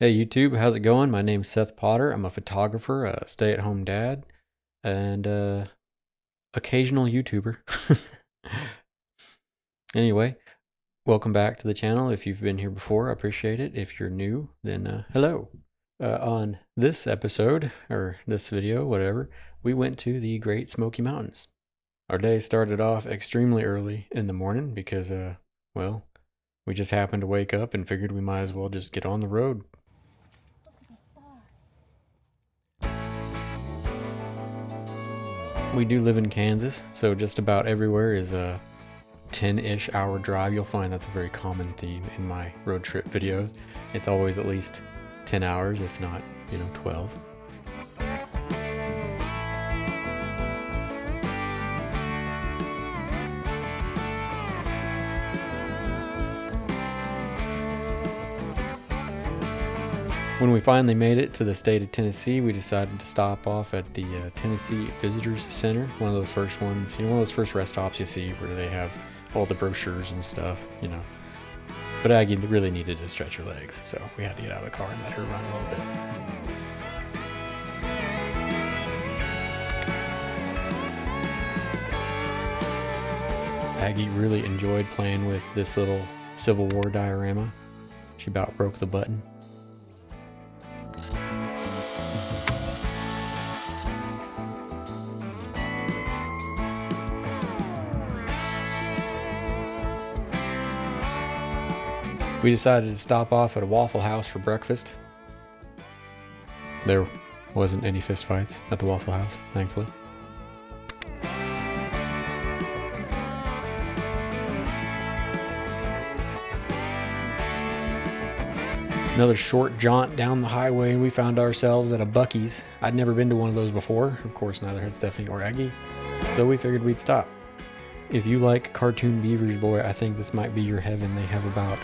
Hey YouTube, how's it going? My name's Seth Potter. I'm a photographer, a stay-at-home dad, and occasional YouTuber. Anyway, welcome back to the channel. If you've been here before, I appreciate it. If you're new, then hello. On this episode, or this video, whatever, we went to the Great Smoky Mountains. Our day started off extremely early in the morning because, well, we just happened to wake up and figured we might as well just get on the road. We do live in Kansas, so just about everywhere is a 10-ish hour drive. You'll find that's a very common theme in my road trip videos. It's always at least 10 hours, if not, 12. When we finally made it to the state of Tennessee, we decided to stop off at the Tennessee Visitors Center, one of those first ones, one of those first rest stops you see where they have all the brochures and stuff, But Aggie really needed to stretch her legs, so we had to get out of the car and let her run a little bit. Aggie really enjoyed playing with this little Civil War diorama. She about broke the button. We decided to stop off at a Waffle House for breakfast. There wasn't any fist fights at the Waffle House, thankfully. Another short jaunt down the highway and we found ourselves at a Buc-ee's. I'd never been to one of those before. Of course, neither had Stephanie or Aggie, so we figured we'd stop. If you like cartoon beavers, boy, I think this might be your heaven. They have about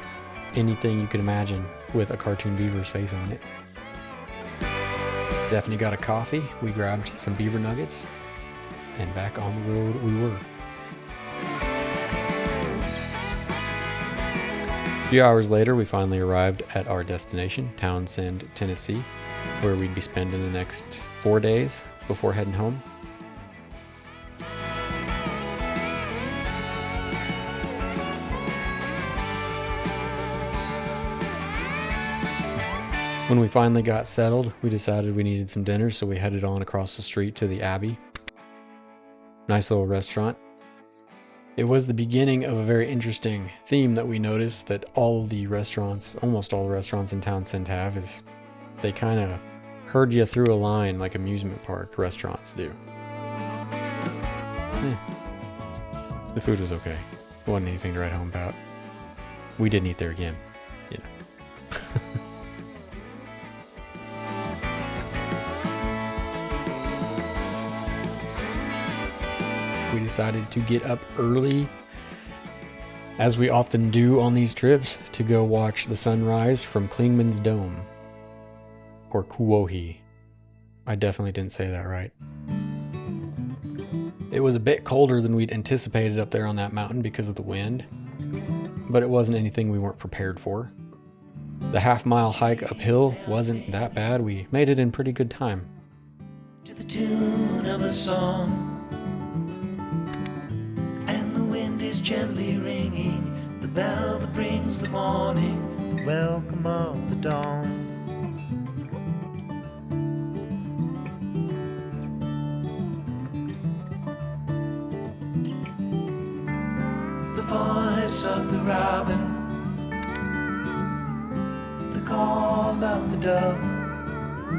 anything you could imagine with a cartoon beaver's face on it. Stephanie got a coffee, we grabbed some beaver nuggets, and back on the road we were. A few hours later, we finally arrived at our destination, Townsend, Tennessee, where we'd be spending the next 4 days before heading home. When we finally got settled, we decided we needed some dinner, so we headed on across the street to the Abbey. Nice little restaurant. It was the beginning of a very interesting theme that we noticed that almost all the restaurants in Townsend have, is they kind of herd you through a line like amusement park restaurants do. The food was okay. It wasn't anything to write home about. We didn't eat there again, We decided to get up early, as we often do on these trips, to go watch the sunrise from Clingmans Dome, or Kuohi. I definitely didn't say that right. It was a bit colder than we'd anticipated up there on that mountain because of the wind, but it wasn't anything we weren't prepared for. The half-mile hike uphill wasn't that bad. We made it in pretty good time. To the tune of a song, gently ringing, the bell that brings the morning, the welcome of the dawn. The voice of the robin, the call of the dove.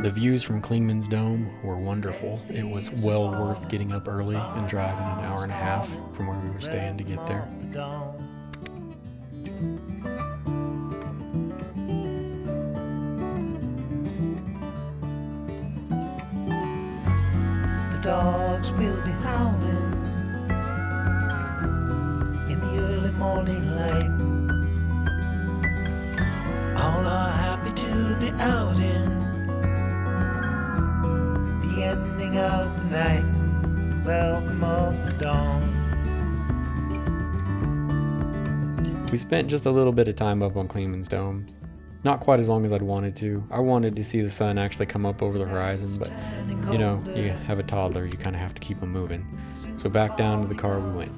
The views from Clingmans Dome were wonderful. It was well worth getting up early and driving an hour and a half from where we were staying to get there. The dogs will be howling in the early morning light. All are happy to be out in the ending of the night, welcome of the dawn. We spent just a little bit of time up on Clingmans Dome. Not quite as long as I'd wanted to. I wanted to see the sun actually come up over the horizon, but you know, you have a toddler, you kind of have to keep them moving. So back down to the car we went.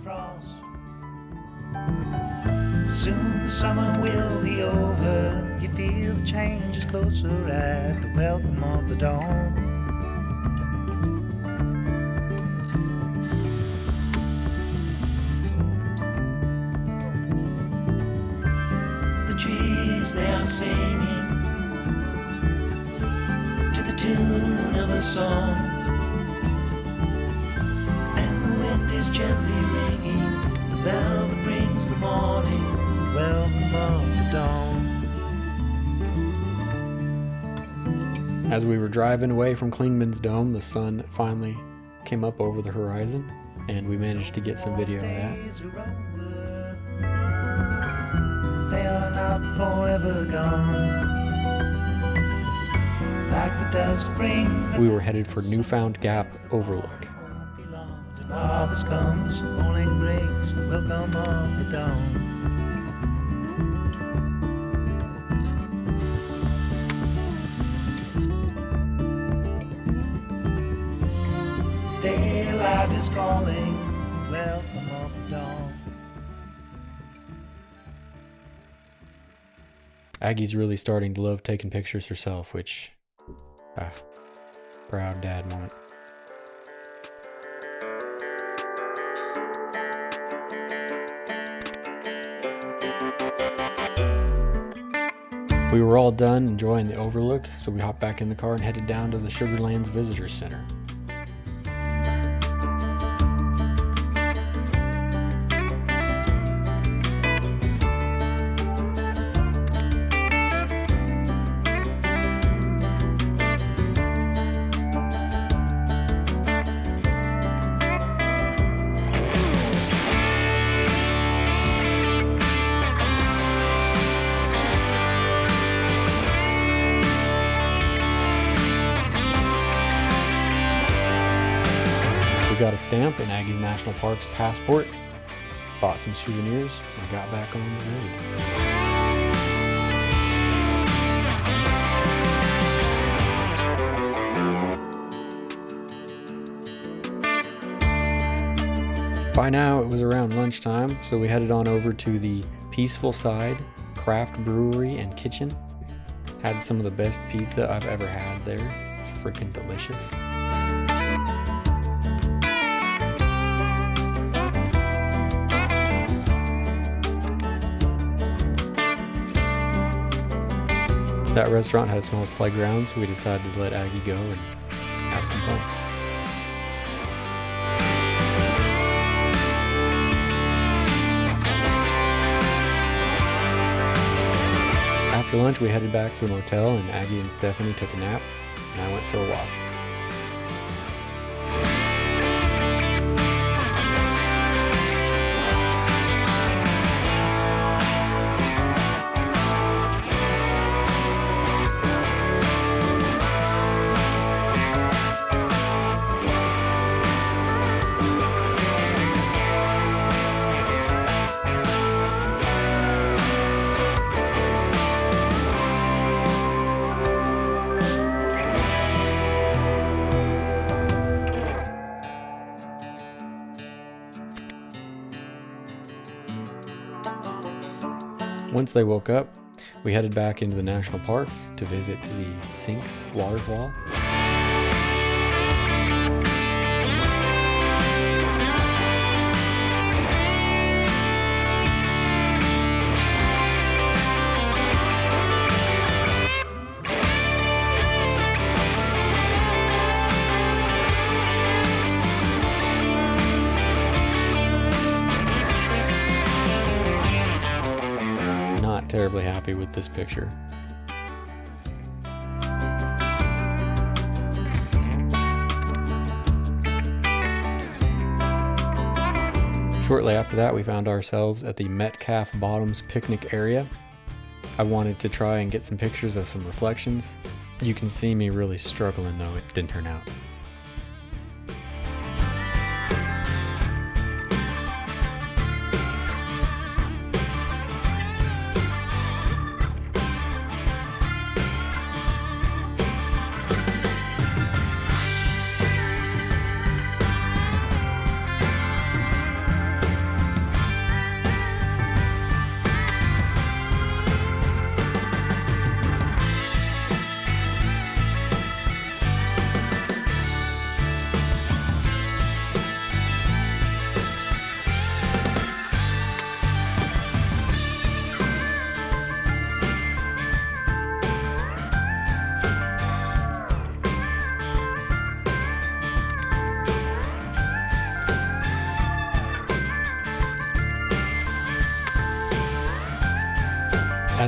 Soon the summer will be over. You feel the change is closer at the welcome of the dawn. The trees, they are singing to the tune of a song, and the wind is gently ringing the bell that brings the morning, welcome of the dawn. As we were driving away from Clingmans Dome, the sun finally came up over the horizon, and we managed to get some video of that. They are not forever gone. Like the dust brings We were headed for Newfound Gap Overlook. harvest comes, morning breaks, the welcome of the dawn. Daylight is calling, welcome of the dawn. Aggie's really starting to love taking pictures herself, which, proud dad moment. We were all done enjoying the overlook, so we hopped back in the car and headed down to the Sugarlands Visitor Center. We got a stamp in Aggie's National Park's passport, bought some souvenirs, and got back on the road. By now it was around lunchtime, so we headed on over to the Peaceful Side Craft Brewery and Kitchen. Had some of the best pizza I've ever had there. It's freaking delicious. That restaurant had a small playground, so we decided to let Aggie go and have some fun. After lunch, we headed back to the motel, and Aggie and Stephanie took a nap, and I went for a walk. Once they woke up, we headed back into the national park to visit the Sinks waterfall. Not terribly happy with this picture. Shortly after that, we found ourselves at the Metcalf Bottoms picnic area. I wanted to try and get some pictures of some reflections. You can see me really struggling though, it didn't turn out.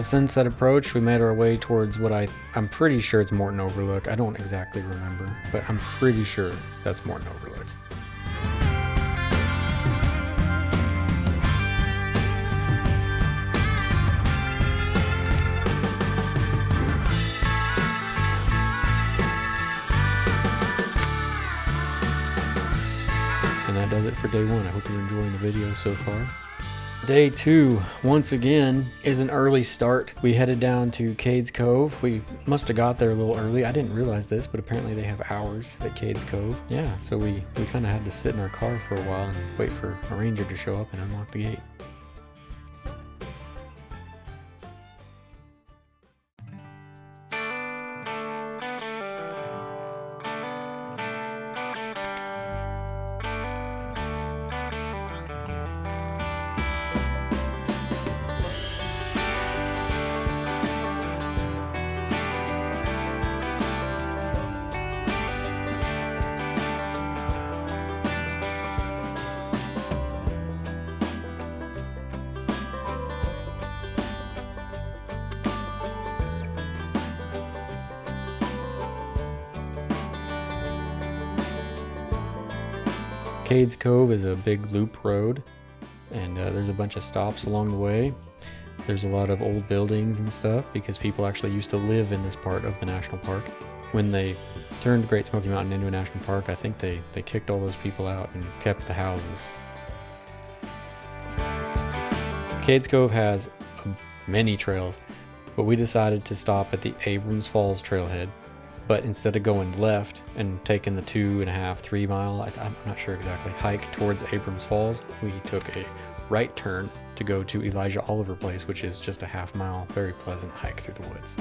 As sunset approached, we made our way towards what I'm pretty sure it's Morton Overlook. I don't exactly remember, but I'm pretty sure that's Morton Overlook. And that does it for day one. I hope you're enjoying the video so far. Day two, once again, is an early start. We headed down to Cades Cove. We must have got there a little early. I didn't realize this, but apparently they have hours at Cades Cove. Yeah, so we kind of had to sit in our car for a while and wait for a ranger to show up and unlock the gate. Cades Cove is a big loop road, and there's a bunch of stops along the way. There's a lot of old buildings and stuff because people actually used to live in this part of the national park. When they turned Great Smoky Mountain into a national park, I think they kicked all those people out and kept the houses. Cades Cove has many trails, but we decided to stop at the Abrams Falls trailhead. But instead of going left and taking the 2.5, 3 mile, I'm not sure exactly, hike towards Abrams Falls, we took a right turn to go to Elijah Oliver Place, which is just a half-mile, very pleasant hike through the woods.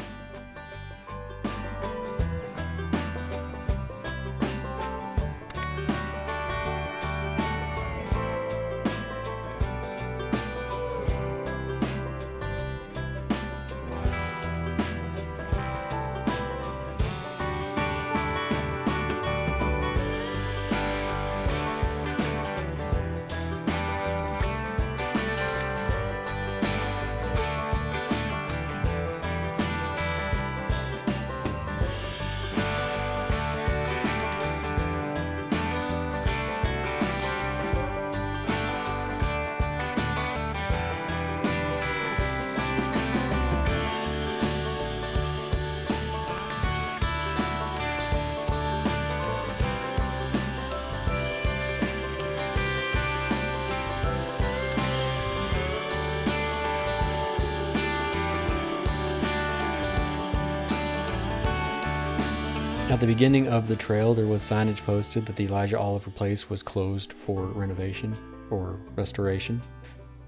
At the beginning of the trail, there was signage posted that the Elijah Oliver Place was closed for renovation or restoration.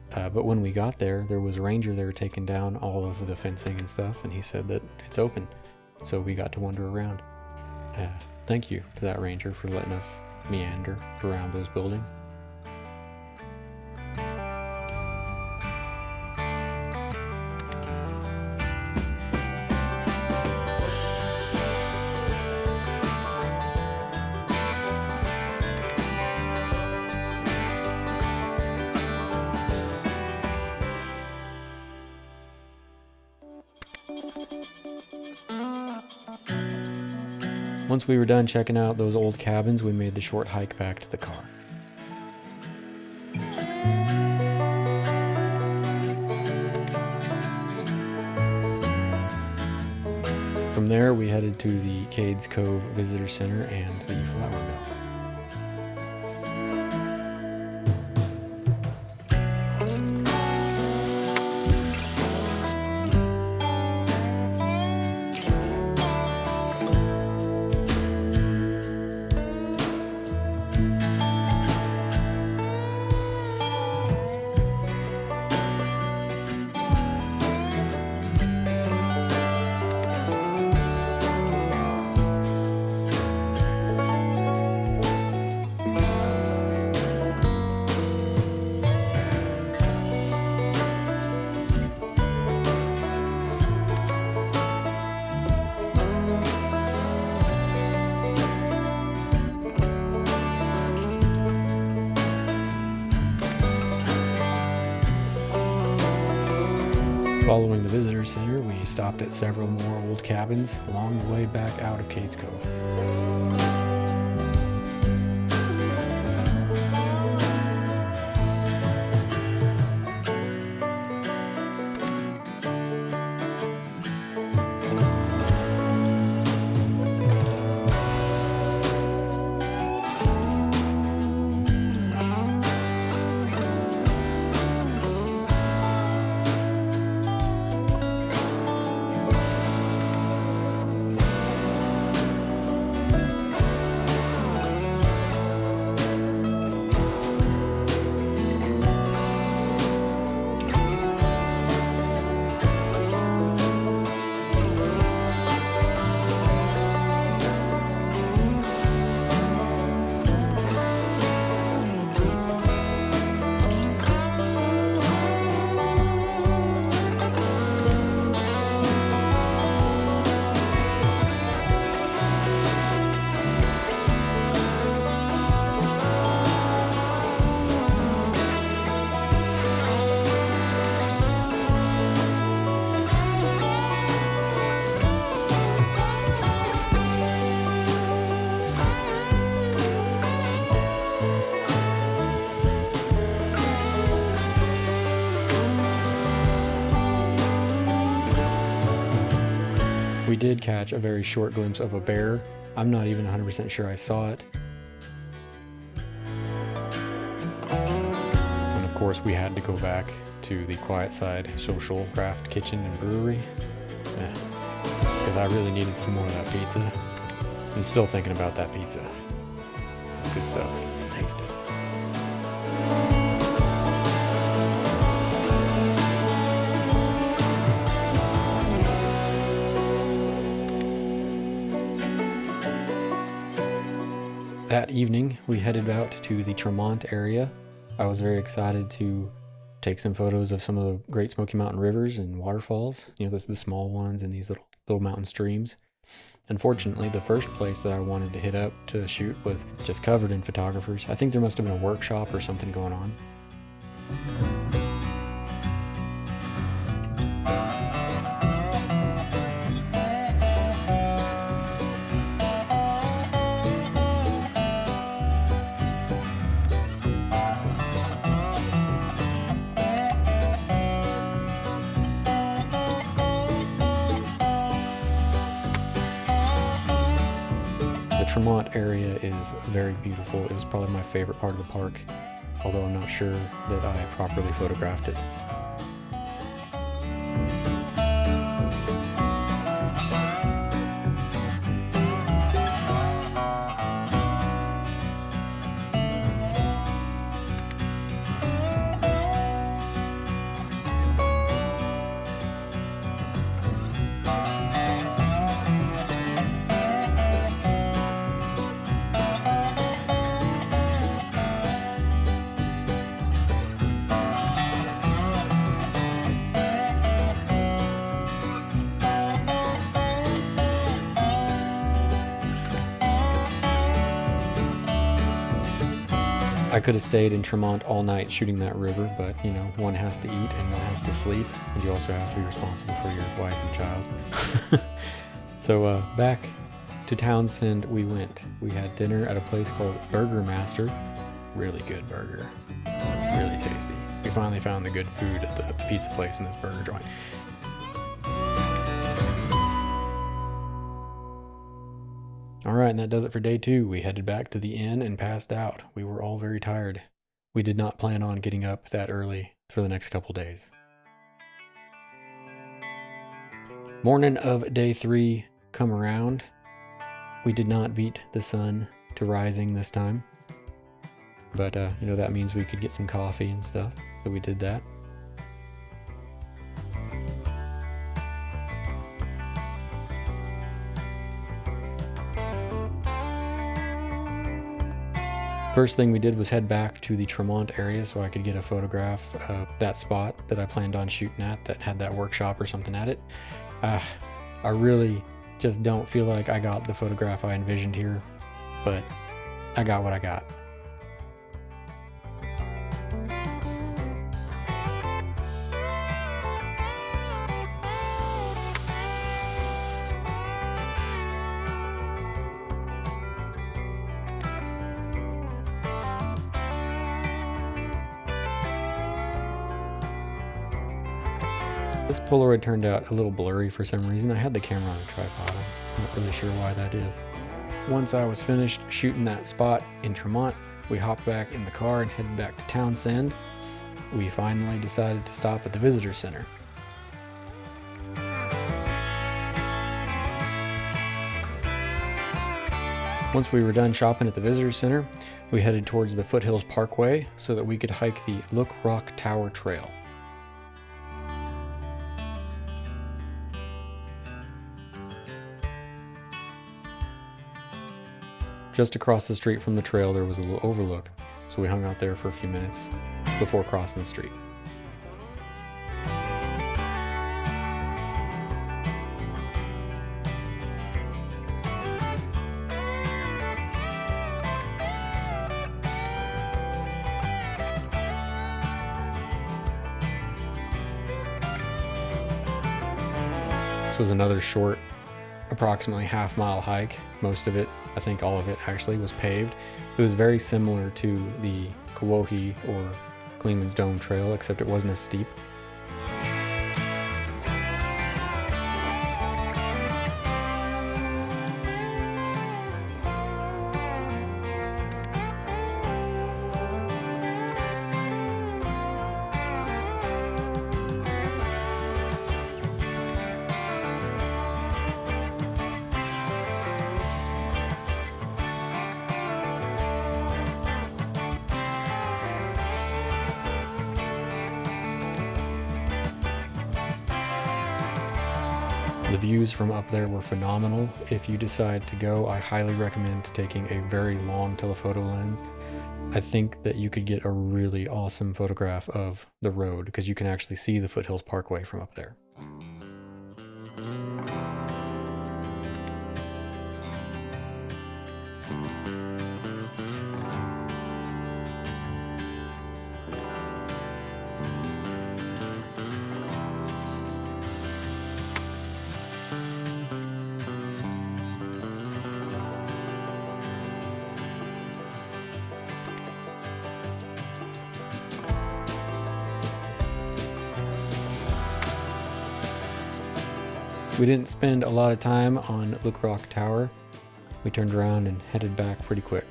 But when we got there, there was a ranger there taking down all of the fencing and stuff, and he said that it's open. So we got to wander around. Thank you to that ranger for letting us meander around those buildings. Once we were done checking out those old cabins, we made the short hike back to the car. From there, we headed to the Cades Cove Visitor Center and the Flour Mill. Following the visitor center, we stopped at several more old cabins along the way back out of Cades Cove. We did catch a very short glimpse of a bear. I'm not even 100% sure I saw it. And of course we had to go back to the quiet side social craft kitchen and brewery. Because I really needed some more of that pizza. I'm still thinking about that pizza. It's good stuff. I can still taste it. That evening, we headed out to the Tremont area. I was very excited to take some photos of some of the Great Smoky Mountain rivers and waterfalls, you know, the small ones and these little mountain streams. Unfortunately, the first place that I wanted to hit up to shoot was just covered in photographers. I think there must have been a workshop or something going on. The Tremont area is very beautiful. It was probably my favorite part of the park, although I'm not sure that I properly photographed it. I could have stayed in Tremont all night shooting that river, but you know, one has to eat and one has to sleep, and you also have to be responsible for your wife and child. So back to Townsend we went. We had dinner at a place called Burger Master. Really good burger. Really tasty. We finally found the good food at the pizza place in this burger joint. Alright, and that does it for day 2. We headed back to the inn and passed out. We were all very tired. We did not plan on getting up that early for the next couple days. Morning of day 3 come around. We did not beat the sun to rising this time. But, you know, that means we could get some coffee and stuff. So we did that. First thing we did was head back to the Tremont area so I could get a photograph of that spot that I planned on shooting at that had that workshop or something at it. I really just don't feel like I got the photograph I envisioned here, but I got what I got. This Polaroid turned out a little blurry for some reason. I had the camera on a tripod. I'm not really sure why that is. Once I was finished shooting that spot in Tremont, we hopped back in the car and headed back to Townsend. We finally decided to stop at the visitor center. Once we were done shopping at the visitor center, we headed towards the Foothills Parkway so that we could hike the Look Rock Tower Trail. Just across the street from the trail there was a little overlook, so we hung out there for a few minutes before crossing the street. This was another short, approximately half-mile hike. Most of it, I think all of it actually, was paved. It was very similar to the Kawohe or Clingmans Dome Trail, except it wasn't as steep. The views from up there were phenomenal. If you decide to go, I highly recommend taking a very long telephoto lens. I think that you could get a really awesome photograph of the road because you can actually see the Foothills Parkway from up there. We didn't spend a lot of time on Look Rock Tower. We turned around and headed back pretty quick.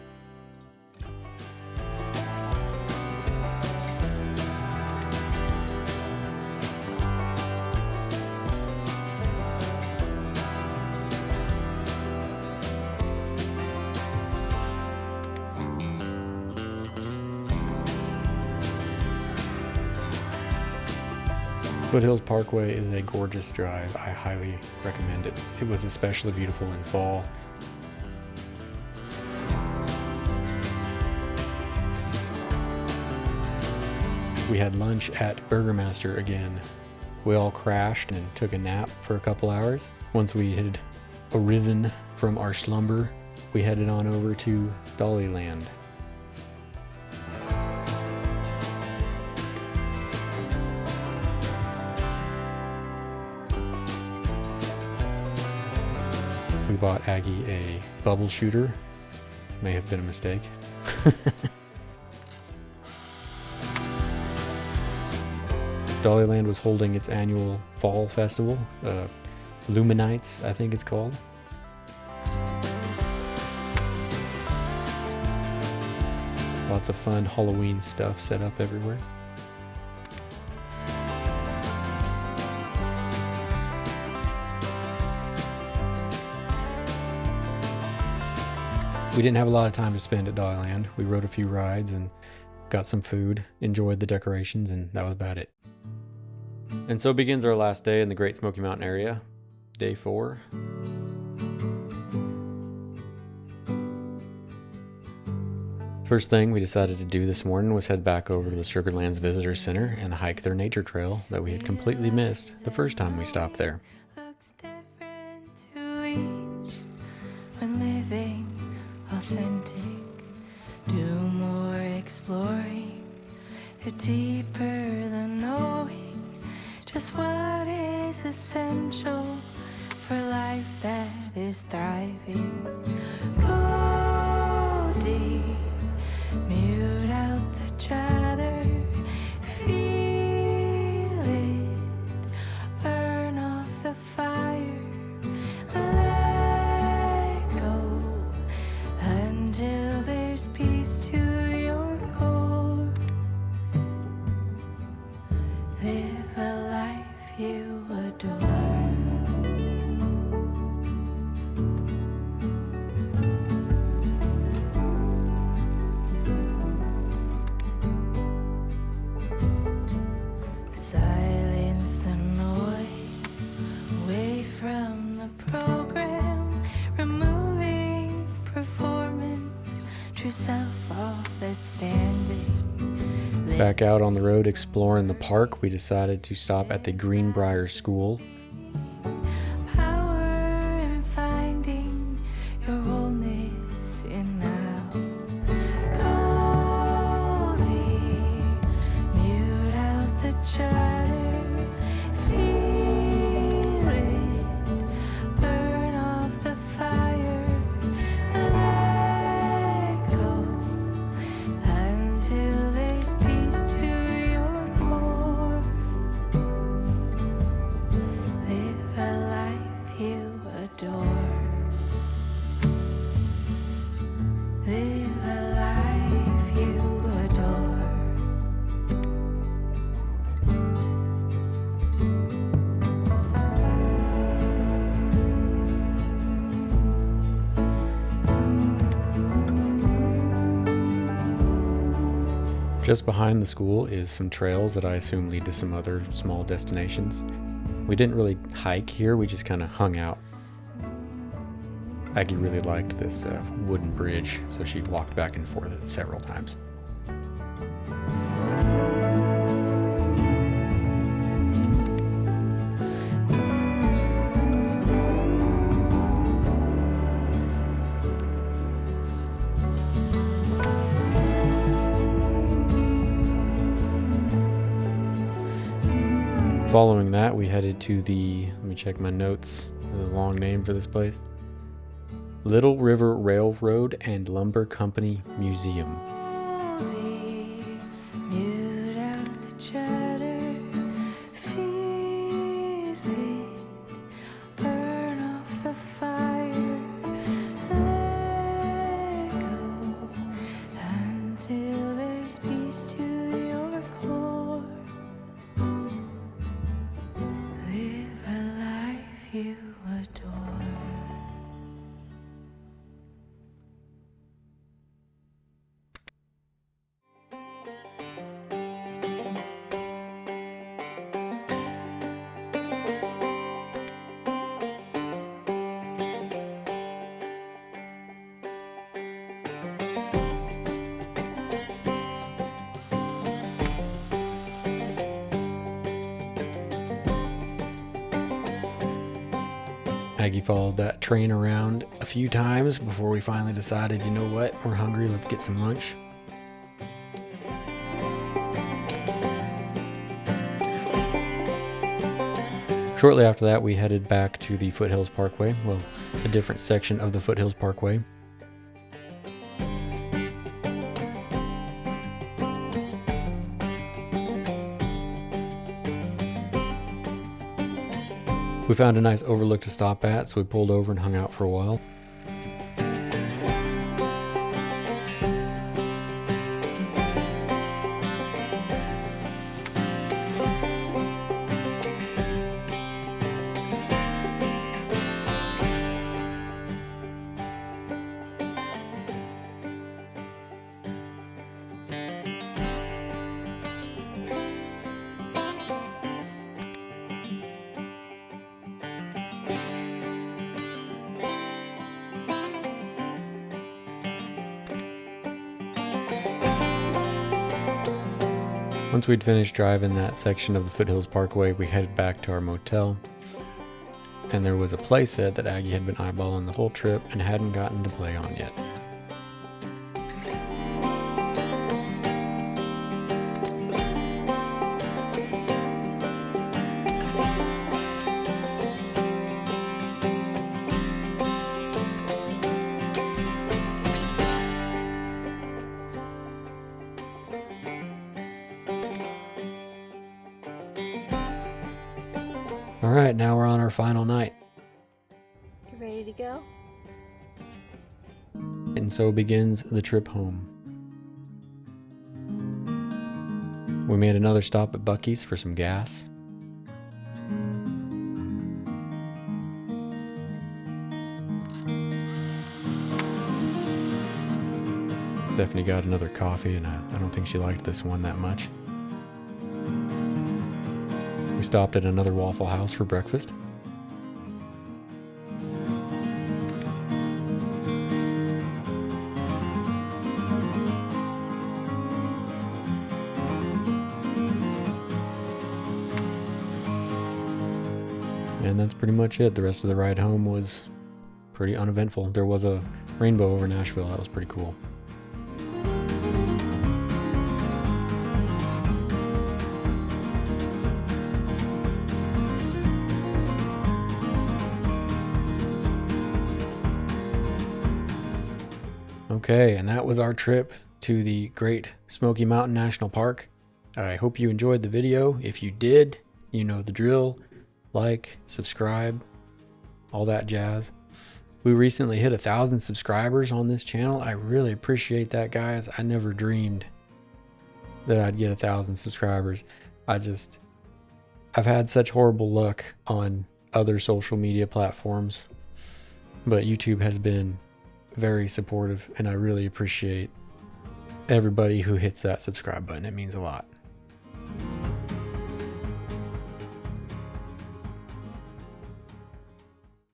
Foothills Parkway is a gorgeous drive. I highly recommend it. It was especially beautiful in fall. We had lunch at Burgermaster again. We all crashed and took a nap for a couple hours. Once we had arisen from our slumber, we headed on over to Dollywood. We bought Aggie a bubble shooter. May have been a mistake. Dollywood was holding its annual fall festival, Luminites, I think it's called. Lots of fun Halloween stuff set up everywhere. We didn't have a lot of time to spend at Dollywood. We rode a few rides and got some food, enjoyed the decorations, and that was about it. And so begins our last day in the Great Smoky Mountain area, day 4. First thing we decided to do this morning was head back over to the Sugarlands Visitor Center and hike their nature trail that we had completely missed the first time we stopped there. Looks different to each when living authentic. Do more exploring, deeper than knowing just what is essential for life that is thriving. Go deep, mute out the chatter, feel it yourself off that's standing. Back out on the road exploring the park, we decided to stop at the Greenbrier School. Power in finding your wholeness in now. Goldie, mute out the chatter. Feel it, burn off the fire. Let go until there's peace to your core. Live a life you adore. Live a life you adore. Just behind the school is some trails that I assume lead to some other small destinations. We didn't really hike here, we just kind of hung out. Aggie really liked this wooden bridge, so she walked back and forth it several times. Following that, we headed to the, let me check my notes, there's a long name for this place. Little River Railroad and Lumber Company Museum. Goldie, mute out the chatter. Feel it, burn off the fire. Let go until there's peace to your core. Live a life you adore. Aggie followed that train around a few times before we finally decided, you know what, we're hungry, let's get some lunch. Shortly after that, we headed back to the Foothills Parkway, well, a different section of the Foothills Parkway. We found a nice overlook to stop at, so we pulled over and hung out for a while. Once we'd finished driving that section of the Foothills Parkway, we headed back to our motel. And there was a playset that Aggie had been eyeballing the whole trip and hadn't gotten to play on yet. Alright, now we're on our final night. You ready to go? And so begins the trip home. We made another stop at Buc-ee's for some gas. Stephanie got another coffee, and I don't think she liked this one that much. We stopped at another Waffle House for breakfast. And that's pretty much it. The rest of the ride home was pretty uneventful. There was a rainbow over Nashville. That was pretty cool. Okay, and that was our trip to the Great Smoky Mountain National Park. I hope you enjoyed the video. If you did, you know the drill. Like, subscribe, all that jazz. We recently hit 1,000 subscribers on this channel. I really appreciate that, guys. I never dreamed that I'd get 1,000 subscribers. I've had such horrible luck on other social media platforms, but YouTube has been very supportive, and I really appreciate everybody who hits that subscribe button. It means a lot.